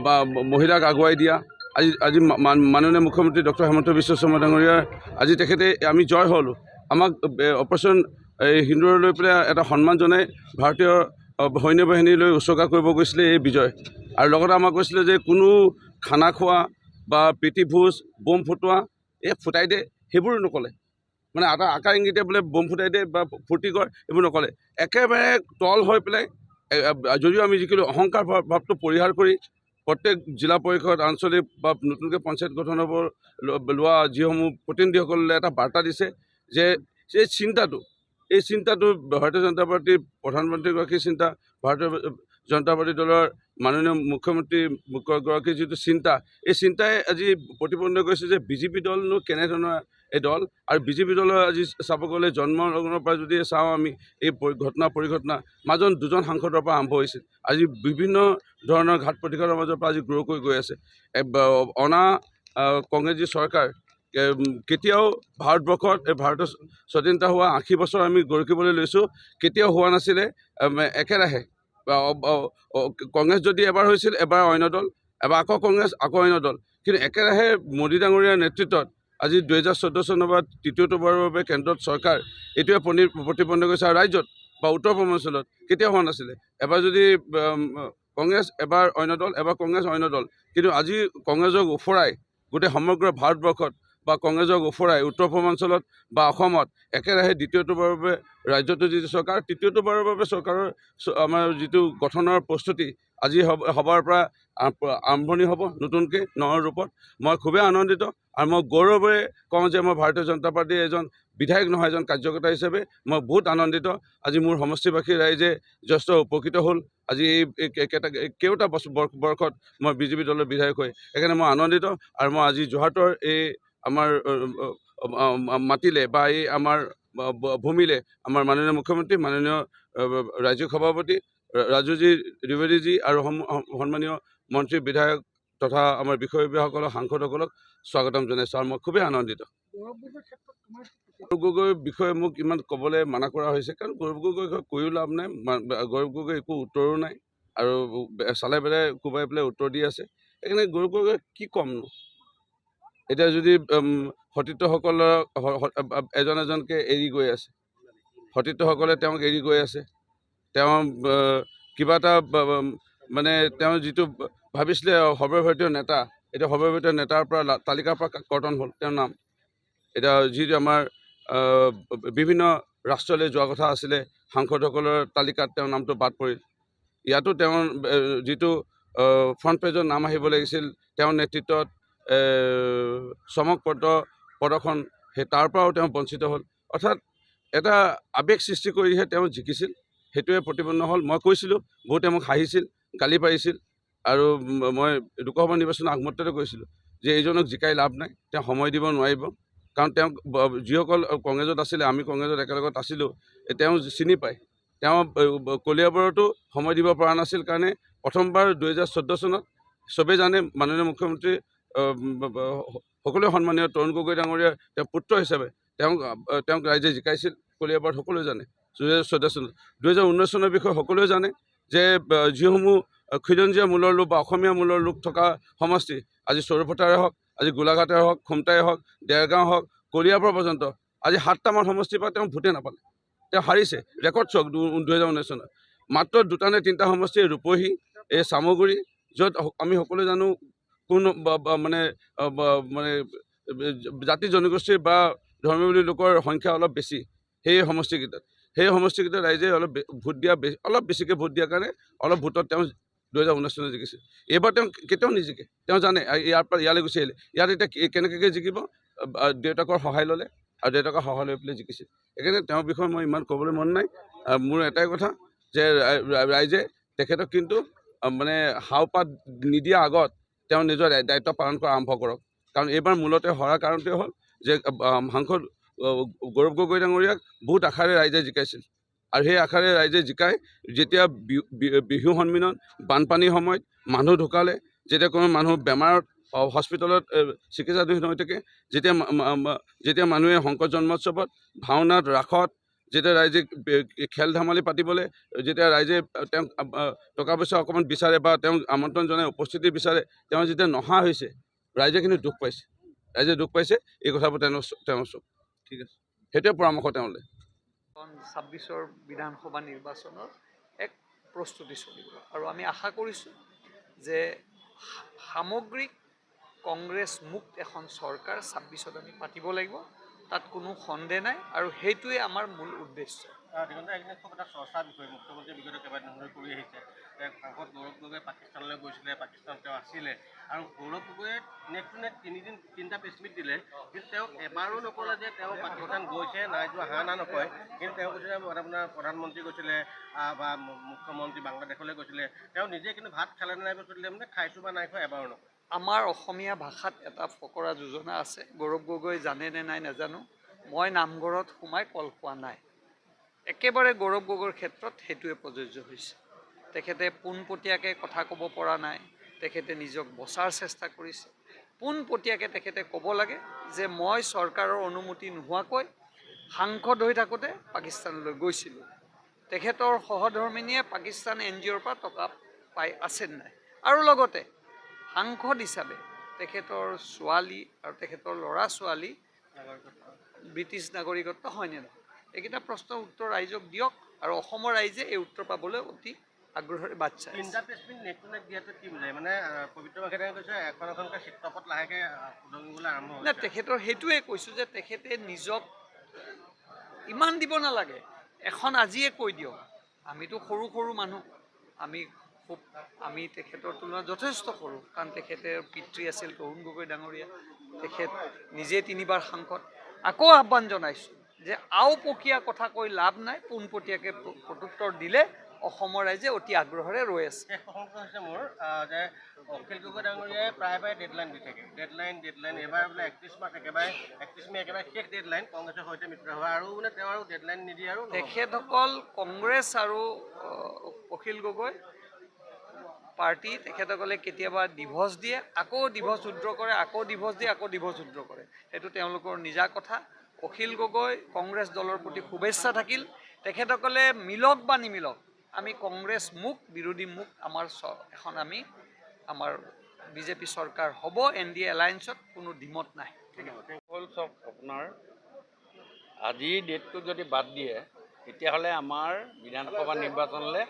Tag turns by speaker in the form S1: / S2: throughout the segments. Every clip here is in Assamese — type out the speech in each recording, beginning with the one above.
S1: বা মহিলাক আগুৱাই দিয়া আজি মাননীয় মুখ্যমন্ত্ৰী ডক্টৰ হিমন্ত বিশ্ব শৰ্মা ডাঙৰীয়াৰ আজি তেখেতে আমি জয় হ'লোঁ আমাক অপাৰেশ্যন সিন্দুৰ লৈ পেলাই এটা সন্মান জনাই ভাৰতীয় সৈন্য বাহিনীলৈ উচৰ্গা কৰিব গৈছিলে এই বিজয় আৰু লগতে আমাক কৈছিলে যে কোনো খানা খোৱা বা প্ৰীতি ভোজ বোম ফুটোৱা ফুটাই দে সেইবোৰ নক'লে মানে এটা আকাৰ ইংগিতে বোলে বোম ফুটাই দে বা ফূৰ্তি কৰ এইবোৰ নক'লে একেবাৰে তল হৈ পেলাই যদিও আমি যিখিনি অহংকাৰ ভাৱটো পৰিহাৰ কৰি প্ৰত্যেক জিলা পৰিষদ আঞ্চলিক বা নতুনকৈ পঞ্চায়ত গঠন হ'ব লোৱা যিসমূহ প্ৰতিনিধিসকললৈ এটা বাৰ্তা দিছে যে এই চিন্তাটো ভাৰতীয় জনতা পাৰ্টীৰ প্ৰধানমন্ত্ৰীগৰাকীৰ চিন্তা ভাৰতীয় জনতা পাৰ্টী দলৰ মাননীয় মুখ্যমন্ত্ৰীগৰাকীৰ যিটো চিন্তা এই চিন্তাই আজি প্ৰতিপন্ন কৰিছে যে বিজেপি দলনো কেনেধৰণৰ এই দল আৰু বিজেপি দলৰ আজি চাব গ'লে জন্মৰ পৰা যদি চাওঁ আমি এই পৰিঘটনা মাজত দুজন সাংসদৰ পৰা আৰম্ভ হৈছিল আজি বিভিন্ন ধৰণৰ ঘাট প্ৰতিঘাতৰ মাজৰ পৰা আজি গ্ৰ' কৰি গৈ আছে অনা কংগ্ৰেছী চৰকাৰ কেতিয়াও ভাৰতবৰ্ষত ভাৰতৰ স্বাধীনতা হোৱা 80 বছৰ আমি গৰকিবলৈ লৈছোঁ কেতিয়াও হোৱা নাছিলে একেৰাহে কংগ্ৰেছ যদি এবাৰ হৈছিল এবাৰ অন্য দল এবাৰ আকৌ কংগ্ৰেছ আকৌ অন্য দল কিন্তু একেৰাহে মোদী ডাঙৰীয়াৰ নেতৃত্বত আজি 2014 চনৰ পৰা তৃতীয়বাৰৰ বাবে কেন্দ্ৰত চৰকাৰ এইটোৱে প্ৰতিপন্ন কৰিছে আৰু ৰাজ্যত বা উত্তৰ পূৰ্বাঞ্চলত কেতিয়াও হোৱা নাছিলে এবাৰ যদি কংগ্ৰেছ এবাৰ অন্য দল এবাৰ কংগ্ৰেছ অন্য দল কিন্তু আজি কংগ্ৰেছক উফৰাই গোটেই সমগ্ৰ ভাৰতবৰ্ষত বা কংগ্ৰেছক উফৰাই উত্তৰ পূৰ্বাঞ্চলত বা অসমত একেৰাহে দ্বিতীয়বাৰৰ বাবে ৰাজ্যটো যিটো চৰকাৰ তৃতীয়বাৰৰ বাবে চৰকাৰৰ আমাৰ যিটো গঠনৰ প্ৰস্তুতি আজি সভাৰ পৰা আৰম্ভণি হ'ব নতুনকৈ নৱৰ ৰূপত মই খুবেই আনন্দিত আৰু মই গৌৰৱেৰে কওঁ যে মই ভাৰতীয় জনতা পাৰ্টীৰ এজন বিধায়ক নহয় এজন কাৰ্যকৰ্তা হিচাপে মই বহুত আনন্দিত আজি মোৰ সমষ্টিবাসী ৰাইজে যথেষ্ট উপকৃত হ'ল আজি এই কেইটা বৰ্ষত মই বিজেপি দলৰ বিধায়ক হৈ সেইকাৰণে মই আনন্দিত আৰু মই আজি যোৰহাটৰ এই আমাৰ মাতিলে বা এই আমাৰ ভূমিলে আমাৰ মাননীয় মুখ্যমন্ত্ৰী মাননীয় ৰাজ্যিক সভাপতি ৰাজুজি দ্বিবেদীজী আৰু সন্মানীয় মন্ত্ৰী বিধায়ক তথা আমাৰ বিষয়ববীয়াসকলক সাংসদসকলক স্বাগতম জনাইছোঁ আৰু মই খুবেই আনন্দিত গৌৰৱ গগৈৰ বিষয়ে মোক ইমান ক'বলৈ মানা কৰা হৈছে কাৰণ গৌৰৱ গগৈৰ বিষয়ে কৈও লাভ নাই গৌৰৱ গগৈৰ একো উত্তৰো নাই আৰু চালে বেলাই কোবাই পেলাই উত্তৰ দি আছে সেইকাৰণে গৌৰৱ গগৈ কি ক'মনো এতিয়া যদি সতীৰ্থসকলৰ এজন এজনকৈ এৰি গৈ আছে সতীৰ্থসকলে তেওঁক এৰি গৈ আছে তেওঁ কিবা এটা মানে তেওঁ যিটো ভাবিছিলে সৰ্বভাৰতীয় নেতা এতিয়া সৰ্বভাৰতীয় নেতাৰ পৰা তালিকাৰ পৰা কৰ্তন হ'ল তেওঁৰ নাম এতিয়া যিটো আমাৰ বিভিন্ন ৰাষ্ট্ৰলৈ যোৱা কথা আছিলে সাংসদসকলৰ তালিকাত তেওঁৰ নামটো বাদ পৰিল ইয়াতো তেওঁৰ যিটো ফ্ৰণ্ট পেজত নাম আহিব লাগিছিল তেওঁৰ নেতৃত্বত চমকপ্ৰদ প্ৰদৰ্শন সেই তাৰ পৰাও তেওঁ বঞ্চিত হ'ল অৰ্থাৎ এটা আৱেগ সৃষ্টি কৰিহে তেওঁ জিকিছিল সেইটোৱে প্ৰতিপন্ন হ'ল মই কৈছিলোঁ বহুতে মোক হাঁহিছিল গালি পাৰিছিল আৰু মই লোকসভা নিৰ্বাচনৰ আগমুহূৰ্ততে কৈছিলোঁ যে এইজনক জিকাই লাভ নাই তেওঁ সময় দিব নোৱাৰিব কাৰণ তেওঁক যিসকল কংগ্ৰেছত আছিলে আমি কংগ্ৰেছত একেলগত আছিলোঁ তেওঁ চিনি পায় তেওঁ কলিয়াবৰতো সময় দিব পৰা নাছিল কাৰণে প্ৰথমবাৰ 2014 চনত চবেই জানে মাননীয় মুখ্যমন্ত্ৰী সকলোৱে সন্মানীয় তৰুণ গগৈ ডাঙৰীয়াৰ তেওঁ পুত্ৰ হিচাপে তেওঁক ৰাইজে জিকাইছিল কলিয়াবৰত সকলোৱে জানে 2014 চনত 2019 চনৰ বিষয়ে সকলোৱে জানে যে যিসমূহ খিলঞ্জীয়া মূলৰ লোক বা অসমীয়া মূলৰ লোক থকা সমষ্টি আজি চৰুপথাৰে হওক আজি গোলাঘাটে হওক খুমটাই হওক দেৰগাঁও হওক কলিয়াবৰ পৰ্যন্ত আজি 7টামান সমষ্টিৰ পৰা তেওঁ ভোটে নাপালে তেওঁ হাৰিছে ৰেকৰ্ড চক 2019 চনত মাত্ৰ 2টা নে 3টা সমষ্টি ৰূপহী এই চামগুৰি য'ত আমি সকলোৱে জানো কোন মানে মানে জাতি জনগোষ্ঠীৰ বা ধৰ্মীয় লোকৰ সংখ্যা অলপ বেছি সেই সমষ্টিকেইটাত ৰাইজে অলপ ভোট দিয়া অলপ বেছিকৈ ভোট দিয়াৰ কাৰণে অলপ ভোটত তেওঁ 2019 চনত জিকিছিল এইবাৰ তেওঁ কেতিয়াও নিজিকে তেওঁ জানে ইয়াৰ পৰা ইয়ালৈ গুচি আহিলে ইয়াত এতিয়া কেনেকৈ জিকিব দেউতাকৰ সহায় ল'লে আৰু দেউতাকৰ সহায় লৈ পেলাই জিকিছিল সেইকাৰণে তেওঁৰ বিষয়ে মই ইমান ক'বলৈ মন নাই মোৰ এটাই কথা যে ৰাইজে তেখেতক কিন্তু মানে হাওপাত নিদিয়া আগত তেওঁ নিজৰ দায়িত্ব পালন কৰা আৰম্ভ কৰক কাৰণ এইবাৰ মূলতে হৰাৰ কাৰণটোৱে হ'ল যে সাংসদ গৌৰৱ গগৈ ডাঙৰীয়াক বহুত আশাৰে ৰাইজে জিকাইছিল আৰু সেই আশাৰে ৰাইজে জিকাই যেতিয়া বিহু সন্মিলন বানপানীৰ সময়ত মানুহ ঢুকালে যেতিয়া কোনো মানুহ বেমাৰত হস্পিটেলত চিকিৎসাধীন হৈ থাকে যেতিয়া মানুহে শংকৰ জন্মোৎসৱত ভাওনাত ৰাসত যেতিয়া ৰাইজে খেল ধেমালি পাতিবলৈ যেতিয়া ৰাইজে তেওঁক টকা পইচা অকণমান বিচাৰে বা তেওঁক আমন্ত্ৰণ জনাই উপস্থিতি বিচাৰে, তেওঁ যেতিয়া নহা হৈছে ৰাইজে কিন্তু দুখ পাইছে। ৰাইজে দুখ পাইছে, এই কথাবোৰ তেওঁ চব ঠিক আছে, সেইটোৱে পৰামৰ্শ তেওঁলৈ।
S2: ২৬ৰ বিধানসভা নিৰ্বাচনৰ এক প্ৰস্তুতি চলিব আৰু আমি আশা কৰিছোঁ যে সামগ্ৰিক কংগ্ৰেছ মুক্ত এখন চৰকাৰ ২৬ত আমি পাতিব লাগিব, তাত কোনো সন্দেহ নাই আৰু সেইটোৱে আমাৰ মূল উদ্দেশ্য।
S3: এইখিনি খুব এটা চৰ্চাৰ বিষয়, মুখ্যমন্ত্ৰীয়ে বিগত কেইবাদিন কৰি আহিছে। সাংসদ গৌৰৱ গগৈ পাকিস্তানলৈ গৈছিলে, পাকিস্তানত তেওঁ আছিলে আৰু গৌৰৱ গগৈয়ে নেক্সট টু নেক্সট 3 দিন 3টা প্ৰেছ মিট দিলে, কিন্তু তেওঁ এবাৰো নক'লে যে তেওঁ পাকিস্তান গৈছে নাই যোৱা, হা না নকয়। কিন্তু তেওঁ কৈছিলে আপোনাৰ প্ৰধানমন্ত্ৰী গৈছিলে বা মুখ্যমন্ত্ৰী বাংলাদেশলৈ গৈছিলে, তেওঁ নিজে কিন্তু ভাত খালে নাই সুধিলে মানে খাইছোঁ বা নাই খোৱা এবাৰো নকয়।
S2: আমাৰ অসমীয়া ভাষাত এটা ফকৰা যোজনা আছে, গৌৰৱ গগৈ জানে নে নাই নাজানো, মই নামঘৰত সোমাই কল খোৱা নাই। একেবাৰে গৌৰৱ গগৈৰ ক্ষেত্ৰত সেইটোৱে প্ৰযোজ্য হৈছে। তেখেতে পোনপটীয়াকৈ কথা ক'ব পৰা নাই, তেখেতে নিজক বচাৰ চেষ্টা কৰিছে। পোনপটীয়াকৈ তেখেতে ক'ব লাগে যে মই চৰকাৰৰ অনুমতি নোহোৱাকৈ সাংসদ হৈ থাকোঁতে পাকিস্তানলৈ গৈছিলোঁ। তেখেতৰ সহধৰ্মিনীয়ে পাকিস্তান NGOৰ পৰা টকা পাই আছে নাই, আৰু লগতে সাংসদ হিচাপে তেখেতৰ ছোৱালী আৰু তেখেতৰ ল'ৰা ছোৱালী ব্ৰিটিছ নাগৰিকত্ব হয়নে নহয়, এইকেইটা প্ৰশ্নৰ উত্তৰ ৰাইজক দিয়ক আৰু অসমৰ ৰাইজে এই উত্তৰ পাবলৈ অতি আগ্ৰহেৰে বাট চাই আছে।
S3: 3টা press meet next to next দিয়াটো কি বুজায়, মানে পবিত্ৰ বাখেৰে কৈছে এখন এখনকৈ চিত্ৰপট লাহেকৈ উদঙিবলৈ আৰম্ভ হৈছে।
S2: নাই, তেখেতৰ সেইটোৱে কৈছোঁ যে তেখেতে নিজক ইমান দিব নালাগে, এখন আজিয়ে কৈ দিয়ক। আমিতো সৰু সৰু মানুহ, আমি তেখেতৰ তুলনাত যথেষ্ট সৰু, কাৰণ তেখেতৰ পিতৃ আছিল তৰুণ গগৈ ডাঙৰীয়া, তেখেত নিজে 3বাৰ সাংসদ। আকৌ আহ্বান জনাইছোঁ যে আওপকীয়া কথা কৈ লাভ নাই, পোনপটীয়াকৈ প্ৰত্যুত্তৰ দিলে অসমৰ ৰাইজে অতি আগ্ৰহেৰে ৰৈ আছে।
S3: শেষ প্ৰসংগ হৈছে মোৰ যে অখিল গগৈ ডাঙৰীয়াই প্ৰায় ডেডলাইন দি থাকে, ডেডলাইন এবাৰ বোলে 31 মাৰ্চ একেবাৰে 31 মে একেবাৰে শেষ ডেডলাইন কংগ্ৰেছৰ সৈতে মিত্ৰ হোৱা, আৰু মানে তেওঁ আৰু ডেডলাইন নিদিয়ে। আৰু
S2: তেখেতসকল কংগ্ৰেছ আৰু অখিল গগৈ পাৰ্টি, তেখেতসকলে কেতিয়াবা ডিভৰ্চ দিয়ে, আকৌ ডিভৰ্চ উইথড্ৰ কৰে, আকৌ ডিভৰ্চ দিয়ে, আকৌ ডিভৰ্চ উইথড্ৰ কৰে, সেইটো তেওঁলোকৰ নিজা কথা। অখিল গগৈ কংগ্ৰেছ দলৰ প্ৰতি শুভেচ্ছা থাকিল, তেখেতসকলে মিলক বা নিমিলক, আমি কংগ্ৰেছ মুক্ত, বিৰোধী মুক্ত আমাৰ বিজেপি চৰকাৰ হ'ব, NDA এলায়েন্সত কোনো দ্বিমত নাই।
S4: হ'ল চব আপোনাৰ আজিৰ ডেটটো যদি বাদ দিয়ে তেতিয়াহ'লে আমাৰ বিধানসভা নিৰ্বাচনলৈ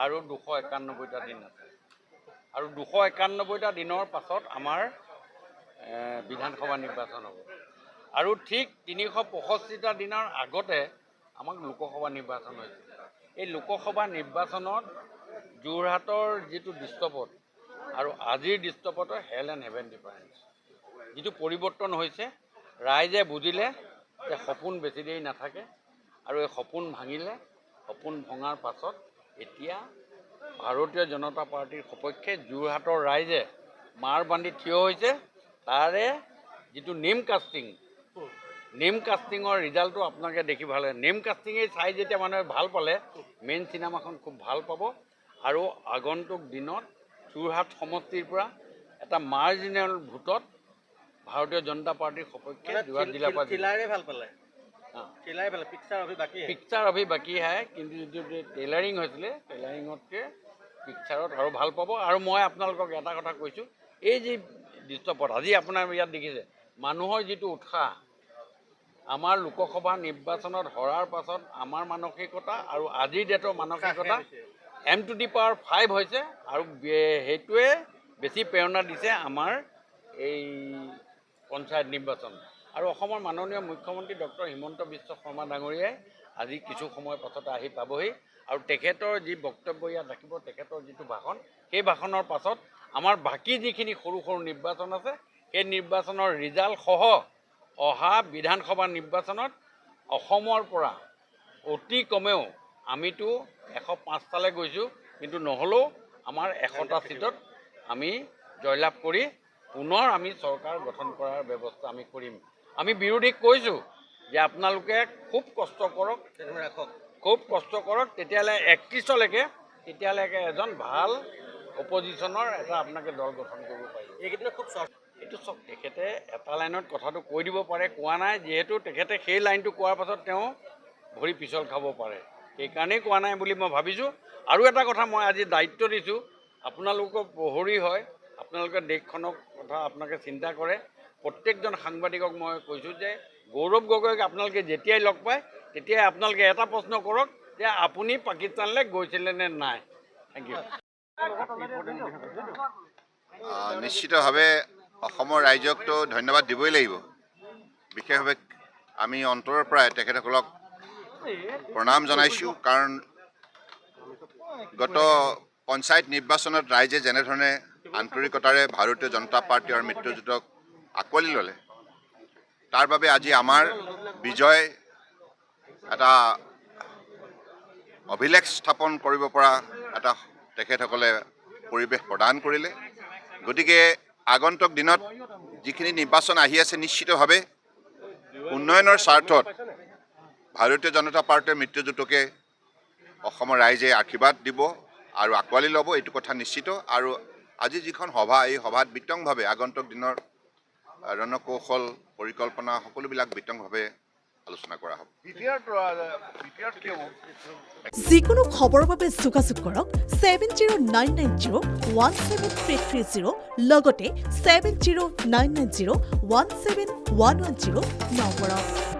S4: আৰু 291টা দিন আছে, আৰু 291টা দিনৰ পাছত আমাৰ বিধানসভা নিৰ্বাচন হ'ব, আৰু ঠিক 365টা দিনৰ আগতে আমাক লোকসভা নিৰ্বাচন হৈছিল। এই লোকসভা নিৰ্বাচনত যোৰহাটৰ যিটো দৃশ্যপট আৰু আজিৰ দৃশ্যপটৰ হেল এণ্ড হেভেন ডিফাৰেঞ্চ, যিটো পৰিৱৰ্তন হৈছে, ৰাইজে বুজিলে যে সপোন বেছি দেৰি নাথাকে, আৰু এই সপোন ভাঙিলে, সপোন ভঙাৰ পাছত এতিয়া ভাৰতীয় জনতা পাৰ্টীৰ সপক্ষে যোৰহাটৰ ৰাইজে মাৰ বান্ধি থিয় হৈছে। তাৰে যিটো নেম কাষ্টিঙৰ ৰিজাল্টটো আপোনালোকে দেখি ভাল লাগে। নেম কাষ্টিঙেই চাই যেতিয়া মানুহে ভাল পালে, মেইন চিনেমাখন খুব ভাল পাব। আৰু আগন্তুক দিনত যোৰহাট সমষ্টিৰ পৰা এটা মাৰ্জিনেল ভোটত ভাৰতীয় জনতা পাৰ্টিৰ সপক্ষে যোৰহাট জিলাৰ পৰা
S3: ভাল পালে,
S4: পিকচাৰ অভি বাকী হে, কিন্তু যিটো টেইলাৰিং হৈছিলে, টেইলাৰিঙতকৈ পিকচাৰত আৰু ভাল পাব। আৰু মই আপোনালোকক এটা কথা কৈছোঁ, এই যি দৃশ্যপট আজি আপোনাৰ ইয়াত দেখিছে, মানুহৰ যিটো উৎসাহ, আমাৰ লোকসভা নিৰ্বাচনত হৰাৰ পাছত আমাৰ মানসিকতা আৰু আজিৰ ডেটৰ মানসিকতা M⁵ হৈছে, আৰু সেইটোৱে বেছি প্ৰেৰণা দিছে আমাৰ এই পঞ্চায়ত নিৰ্বাচন। আৰু অসমৰ মাননীয় মুখ্যমন্ত্ৰী ডক্টৰ হিমন্ত বিশ্ব শৰ্মা ডাঙৰীয়াই আজি কিছু সময় পাছতে আহি পাবহি, আৰু তেখেতৰ যি বক্তব্য ইয়াত ৰাখিব, তেখেতৰ যিটো ভাষণ, সেই ভাষণৰ পাছত আমাৰ বাকী যিখিনি সৰু সৰু নিৰ্বাচন আছে, সেই নিৰ্বাচনৰ ৰিজাল্ট সহ অহা বিধানসভা নিৰ্বাচনত অসমৰ পৰা অতি কমেও আমিতো 105টালৈ গৈছোঁ, কিন্তু নহ'লেও আমাৰ 100টা চিটত আমি জয়লাভ কৰি পুনৰ আমি চৰকাৰ গঠন কৰাৰ ব্যৱস্থা আমি কৰিম। আমি বিৰোধীক কৈছোঁ যে আপোনালোকে খুব কষ্ট কৰক, তেতিয়াহ'লে 31লৈকে এজন ভাল অপজিশ্যনৰ এটা আপোনালোকে দল গঠন কৰিব পাৰিব।
S3: এইকেইদিনত খুব
S4: এইটো চব তেখেতে এটা লাইনত কথাটো কৈ দিব পাৰে, কোৱা নাই, যিহেতু তেখেতে সেই লাইনটো কোৱাৰ পাছত তেওঁ ভৰি পিছল খাব পাৰে। সেইকাৰণেই কোৱা নাই বুলি মই ভাবিছোঁ। আৰু এটা কথা মই আজি দায়িত্ব দিছোঁ, আপোনালোকৰ প্ৰহৰী হয়, আপোনালোকে দেশখনৰ কথা আপোনালোকে চিন্তা কৰে। প্ৰত্যেকজন সাংবাদিকক মই কৈছোঁ যে গৌৰৱ গগৈক আপোনালোকে যেতিয়াই লগ পায় তেতিয়াই আপোনালোকে এটা প্ৰশ্ন কৰক যে আপুনি পাকিস্তানলৈ গৈছিলে নে নাই। Thank you.
S5: নিশ্চিতভাৱে অসমৰ ৰাইজকতো ধন্যবাদ দিবই লাগিব। বিশেষভাৱে আমি অন্তৰৰ পৰাই তেখেতসকলক প্ৰণাম জনাইছোঁ, কাৰণ গত পঞ্চায়ত নিৰ্বাচনত ৰাইজে যেনেধৰণে আন্তৰিকতাৰে ভাৰতীয় জনতা পাৰ্টী আৰু মিত্ৰজোঁটক আঁকোৱালি ল'লে, তাৰ বাবে আজি আমাৰ বিজয় এটা অভিলেখ স্থাপন কৰিব পৰা এটা তেখেতসকলে পৰিৱেশ প্ৰদান কৰিলে। গতিকে আগন্তুক দিনত যিখিনি নিৰ্বাচন আহি আছে, নিশ্চিতভাৱে উন্নয়নৰ স্বাৰ্থত ভাৰতীয় জনতা পাৰ্টীৰ মিত্ৰজোঁটকে অসমৰ ৰাইজে আশীৰ্বাদ দিব আৰু আঁকোৱালি ল'ব, এইটো কথা নিশ্চিত। আৰু আজি যিখন সভা, এই সভাত বিতংভাৱে আগন্তুক দিনৰ ৰণকৌশল পৰিকল্পনা সকলোবিলাক বিতংভাৱে আলোচনা কৰা হ'ব।
S6: যিকোনো খবৰৰ বাবে যোগাযোগ কৰক 7099017330 লগতে 7099017110 নম্বৰত।